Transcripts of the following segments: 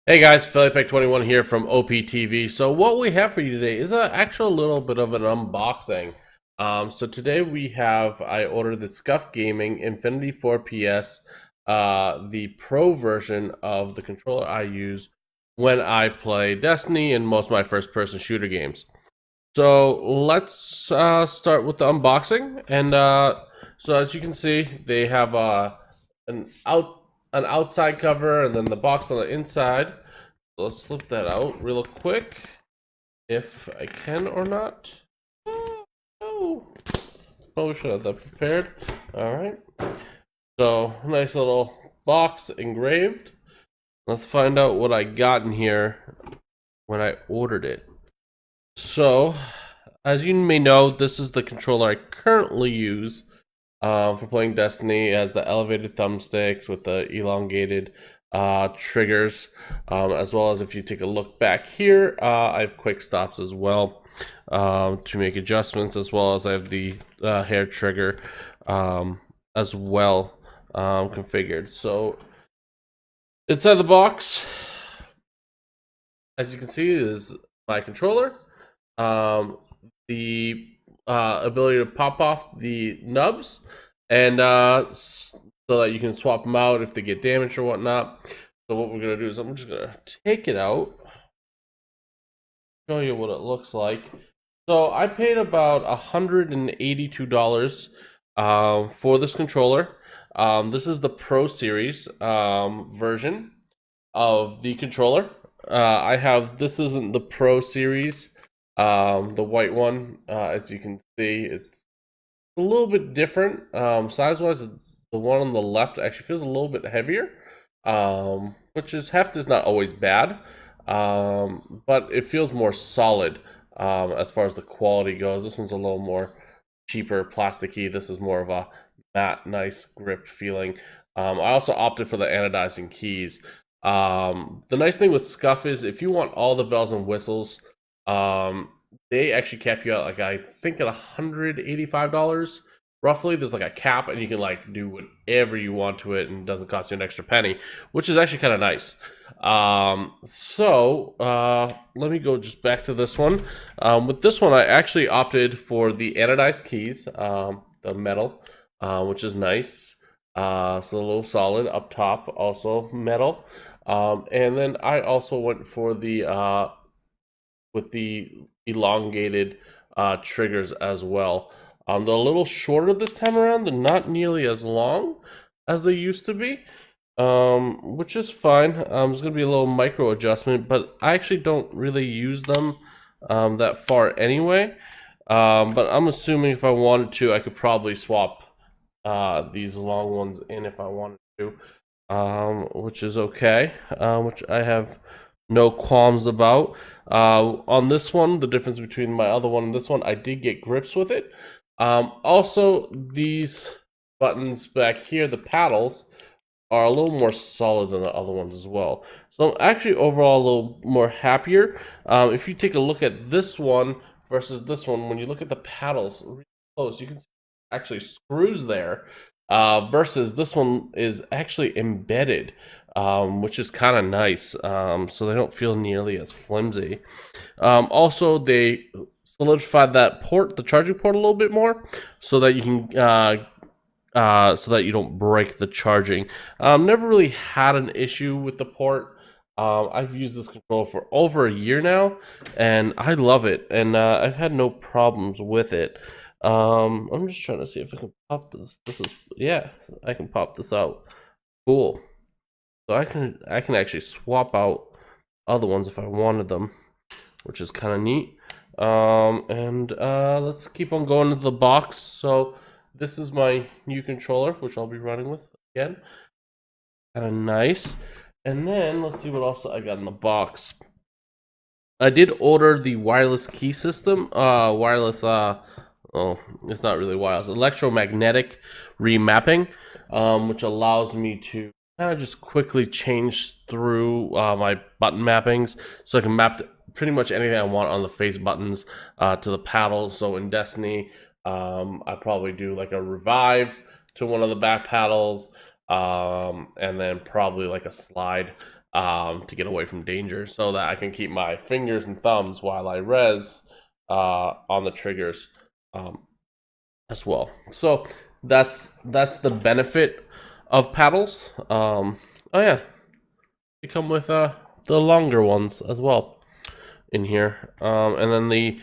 Hey guys, PhillyPeg21 here from OPTV. So what we have for you today is actually a little bit of an unboxing. So today I ordered the Scuf Gaming Infinity 4PS, the Pro version of the controller I use when I play Destiny and most of my first-person shooter games. So let's start with the unboxing. And so as you can see, they have an out an outside cover and then the box on the inside. Let's flip that out real quick, if I can or not. Oh, probably should have that prepared. All right. So nice little box engraved. Let's find out what I got in here when I ordered it. So, as you may know, this is the controller I currently use for playing Destiny. It has the elevated thumbsticks with the elongated triggers, as well as if you take a look back here, I have quick stops as well to make adjustments, as well as I have the hair trigger as well configured. So inside the box, as you can see, is my controller, the ability to pop off the nubs, and so that you can swap them out if they get damaged or whatnot. So what we're gonna do is I'm just gonna take it out, show you what it looks like. So I paid about $182 for this controller. This is the Pro Series version of the controller. This isn't the Pro Series, the white one. As you can see, it's a little bit different. Size-wise, the one on the left actually feels a little bit heavier, which is heft is not always bad, but it feels more solid as far as the quality goes. This one's a little more cheaper, plasticky. This is more of a matte, nice grip feeling. I also opted for the anodizing keys. The nice thing with Scuf is if you want all the bells and whistles, they actually cap you out, like, I think at $185 roughly. There's like a cap, and you can like do whatever you want to it, and it doesn't cost you an extra penny, which is actually kind of nice. Let me go just back to this one. With this one, I actually opted for the anodized keys, the metal, which is nice. So a little solid up top, also metal. And then I also went for the with the elongated triggers as well. They're a little shorter this time around. They're not nearly as long as they used to be, which is fine. There's going to be a little micro adjustment, but I actually don't really use them that far anyway. But I'm assuming if I wanted to, I could probably swap these long ones in if I wanted to, which is okay, which I have no qualms about. On this one, the difference between my other one and this one, I did get grips with it. Also, these buttons back here, the paddles, are a little more solid than the other ones as well. So I'm actually overall a little more happier. If you take a look at this one versus this one, when you look at the paddles really close, you can see actually screws there, versus this one is actually embedded, which is kind of nice, so they don't feel nearly as flimsy. Also, they solidified that port, the charging port, a little bit more, so that you can so that you don't break the charging. Never really had an issue with the port. I've used this controller for over a year now, and I love it, and I've had no problems with it. I'm just trying to see if I can pop this. Yeah, I can pop this out. Cool. So I can actually swap out other ones if I wanted them, which is kind of neat. Let's keep on going into the box. So this is my new controller, which I'll be running with again. Kind of nice. And then let's see what else I got in the box. I did order the wireless key system, it's not really wireless, electromagnetic remapping, which allows me to kind of just quickly change through my button mappings, so I can map pretty much anything I want on the face buttons to the paddles. So in Destiny, I probably do like a revive to one of the back paddles. and then probably like a slide to get away from danger, so that I can keep my fingers and thumbs while I res on the triggers as well. So that's the benefit of paddles. Oh yeah, they come with the longer ones as well in here, and then the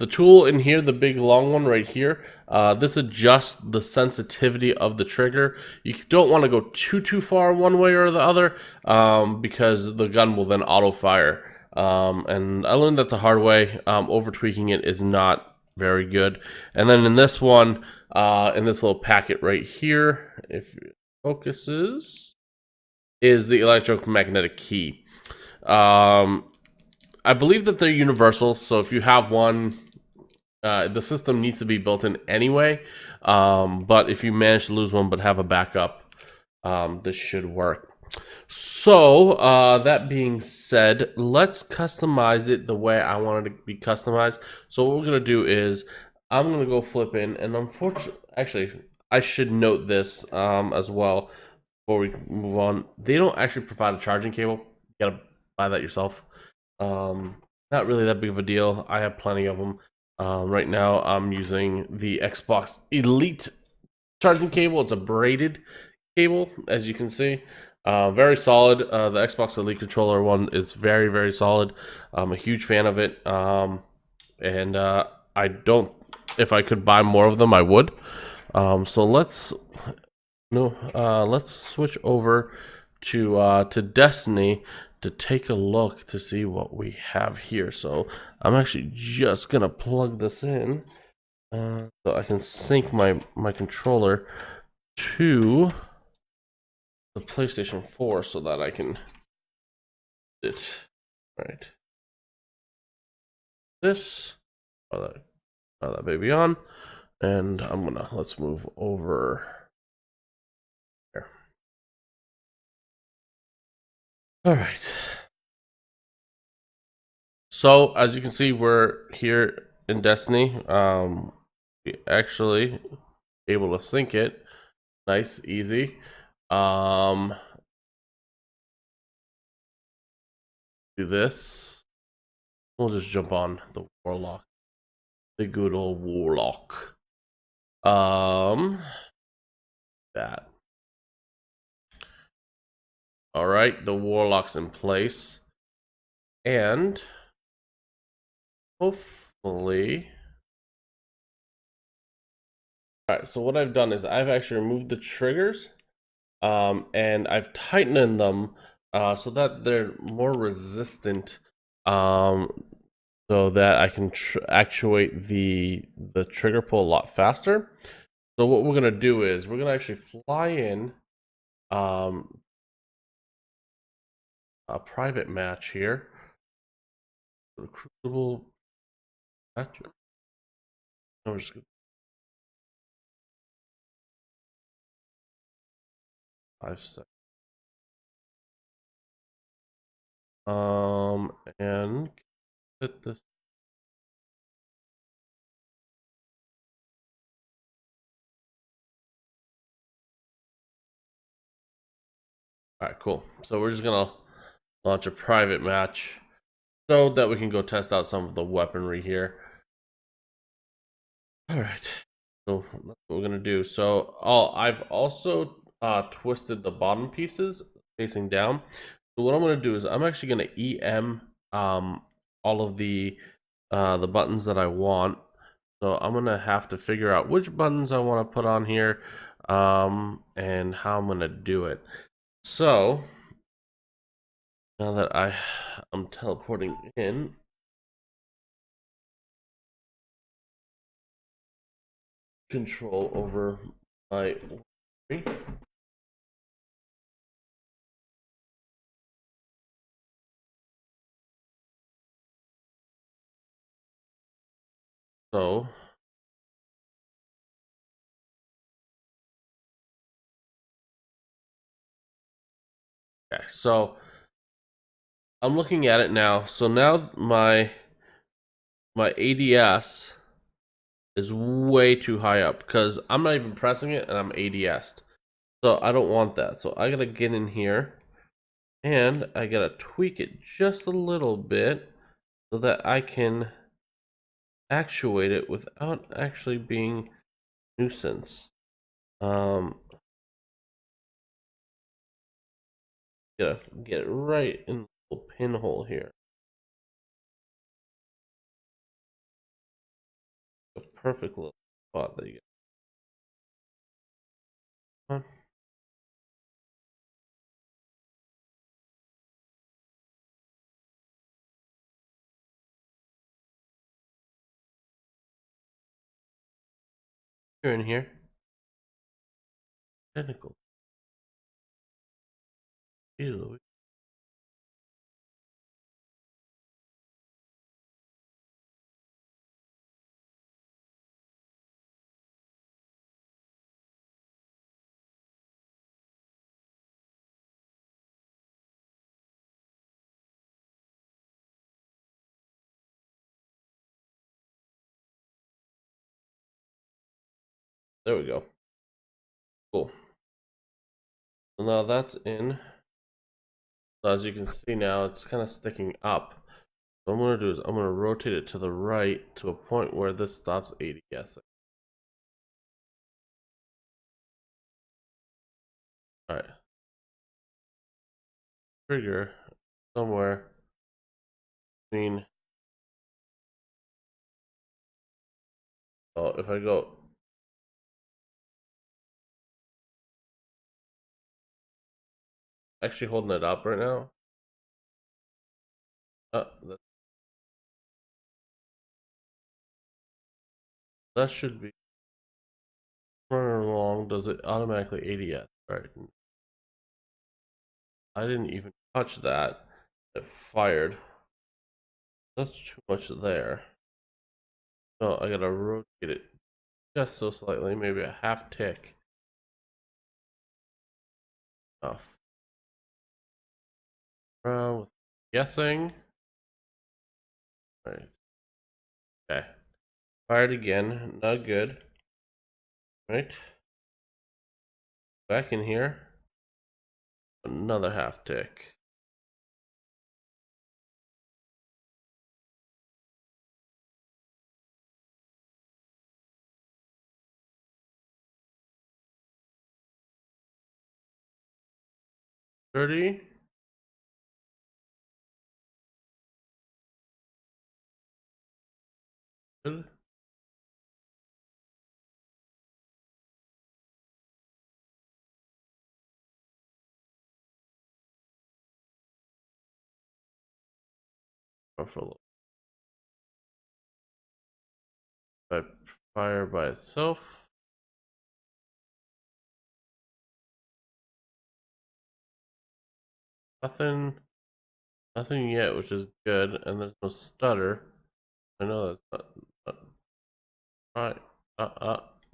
tool in here, the big long one right here, this adjusts the sensitivity of the trigger. You don't want to go too far one way or the other, because the gun will then auto fire. And I learned that the hard way. Over tweaking it is not very good. And then in this one, in this little packet right here, if it focuses, is the electromagnetic key. I believe that they're universal, so if you have one, the system needs to be built in anyway. But if you manage to lose one but have a backup, this should work. So that being said, let's customize it the way I want it to be customized. So what we're gonna do is I'm gonna go flip in, and unfortunately, actually, I should note this as well before we move on. They don't actually provide a charging cable. You gotta buy that yourself. Not really that big of a deal. I have plenty of them. Right now I'm using the Xbox Elite charging cable. It's a braided cable, as you can see. Very solid. The Xbox Elite controller one is very solid. I'm a huge fan of it. And I don't, if I could buy more of them, I would. So let's switch over to Destiny to take a look to see what we have here. So I'm actually just gonna plug this in so I can sync my controller to the PlayStation 4 so that I can it right this that baby on, and let's move over there. All right. So as you can see, we're here in Destiny. We actually able to sync it. Nice, easy. Do this. We'll just jump on the Warlock. The good old Warlock. That. All right, the Warlock's in place. And hopefully, all right, so what I've done is I've actually removed the triggers, and I've tightened them so that they're more resistant, so that I can actuate the trigger pull a lot faster. So what we're gonna do is we're gonna actually fly in a private match here. Crucible match. No, we're just gonna 5 seconds. And hit this. All right, cool. So we're just gonna launch a private match so that we can go test out some of the weaponry here. All right, so that's what we're gonna do. So I've also twisted the bottom pieces facing down. So what I'm gonna do is I'm actually gonna EM all of the buttons that I want. So I'm gonna have to figure out which buttons I want to put on here, and how I'm gonna do it. So now that I'm teleporting in, control over my so okay, so I'm looking at it now. So now my ADS is way too high up because I'm not even pressing it and I'm ADS'd. So I don't want that. So I gotta get in here and I gotta tweak it just a little bit so that I can actuate it without actually being nuisance. Gotta get it right in the little pinhole here. A perfect little spot that you get. You're in here. Technical. Easily. There we go. Cool. So now that's in. So as you can see now, it's kind of sticking up. So what I'm going to do is I'm going to rotate it to the right to a point where this stops ADS. Alright. Trigger somewhere between. Oh, if I go. Actually holding it up right now. That, that should be running along. Does it automatically ADS? Right. I didn't even touch that. It fired. That's too much there. So I gotta rotate it just so slightly, maybe a half tick. Off. With guessing. Right. Okay. Fired again. Not good. Right. Back in here. Another half tick. $30. Good. Buffalo. By fire by itself. Nothing. Nothing yet, which is good. And there's no stutter. I know that's not right.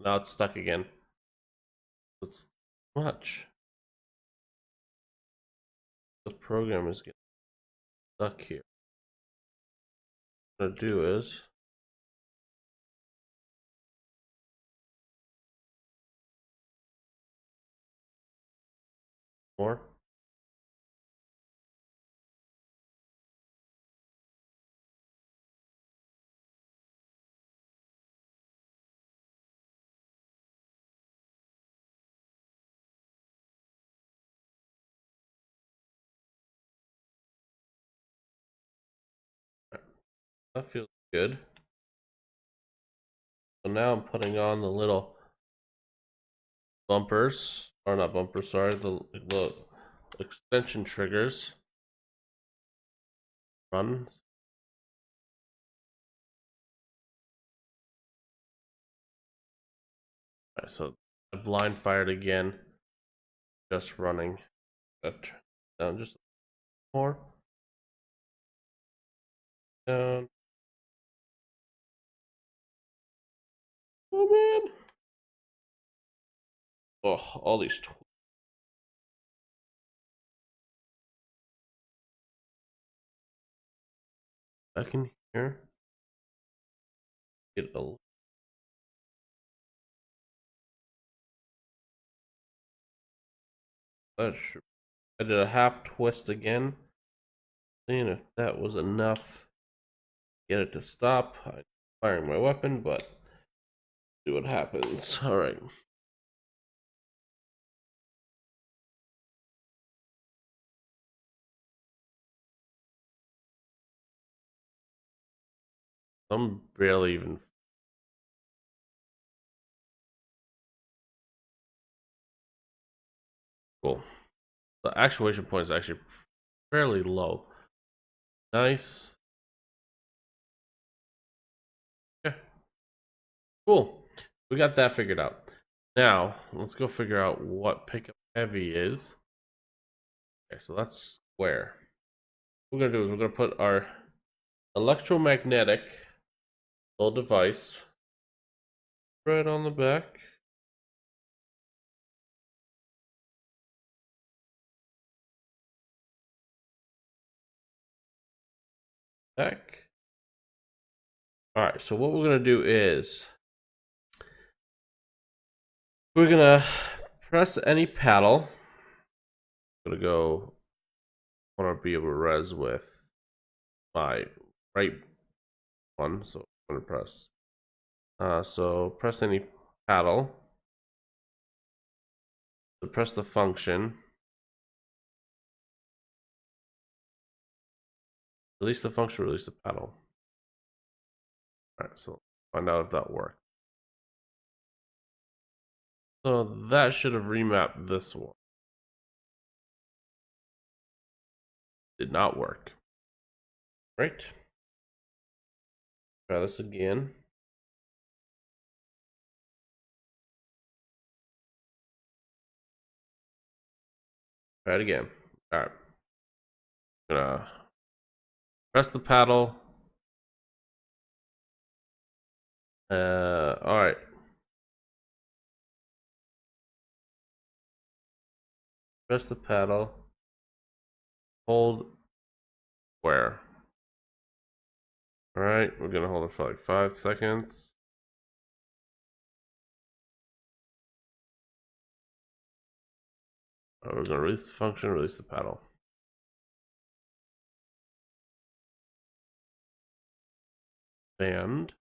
Now it's stuck again. It's much. The program is getting stuck here. What I'm gonna do is more. That feels good. So now I'm putting on the little bumpers, or not bumpers, sorry, the extension triggers. Run. Alright, so I blind fired again, just running. Down just more. Down. Oh man. Oh, all these. Back in here. Get a. I did a half twist again, seeing if that was enough to get it to stop. I'm firing my weapon, but see what happens. All right. I'm barely even. Cool. The actuation point is actually fairly low. Nice. Okay. Cool. We got that figured out. Now, let's go figure out what pickup heavy is. Okay, so that's square. What we're going to do is we're going to put our electromagnetic little device right on the back. Alright, so what we're going to do is we're going to press any paddle. I'm going to go, I want to be able to res with my right one, so I'm going to press. So press any paddle. So press the function. Release the function, release the paddle. Alright, so find out if that worked. So that should have remapped this one. Did not work. Right. Try this again. Try it again. Alright. Gonna press the paddle. Alright. Press the paddle. Hold square. Alright, we're gonna hold it for like 5 seconds. We're gonna release the function, release the paddle. And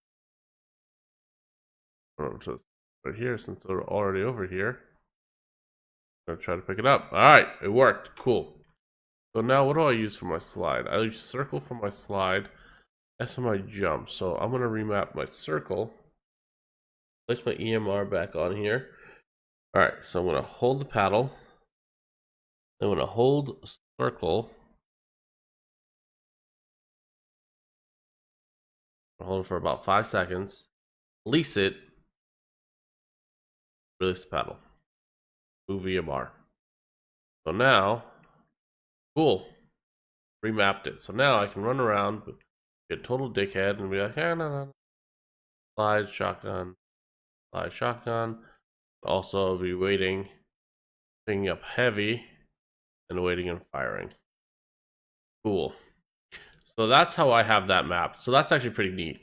just right here, since we're already over here, I'm gonna try to pick it up. Alright, it worked. Cool. So now what do I use for my slide? I use circle for my slide, S for my jump. So I'm gonna remap my circle, place my EMR back on here. Alright, so I'm gonna hold the paddle. I'm gonna hold circle. Hold it for about 5 seconds. Release it. Release the paddle. Move EMR. So now, cool. Remapped it. So now I can run around, be a total dickhead, and be like, no. Slide, shotgun. Slide, shotgun. Also be waiting, picking up heavy, and waiting and firing. Cool. So that's how I have that mapped. So that's actually pretty neat.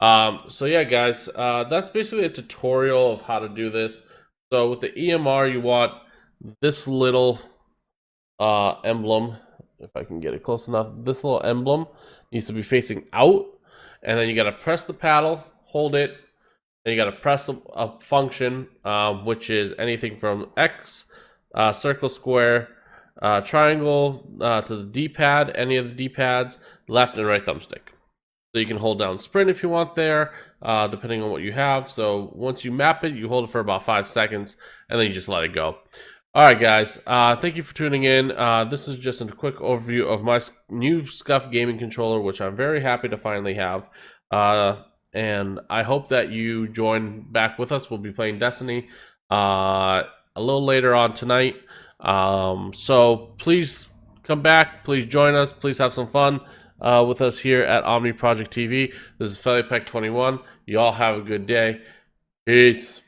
So yeah, guys, that's basically a tutorial of how to do this. So with the EMR, you want this little emblem, if I can get it close enough. This little emblem needs to be facing out, and then you got to press the paddle, hold it, and you got to press a function, which is anything from X, circle, square, triangle, to the D-pad, any of the D-pads, left and right thumbstick. So you can hold down sprint if you want there, depending on what you have. So once you map it, you hold it for about 5 seconds, and then you just let it go. All right, guys. Thank you for tuning in. This is just a quick overview of my new Scuf gaming controller, which I'm very happy to finally have. And I hope that you join back with us. We'll be playing Destiny a little later on tonight. So please come back. Please join us. Please have some fun with us here at Omni Project TV. This is FeliPec21. You all have a good day. Peace.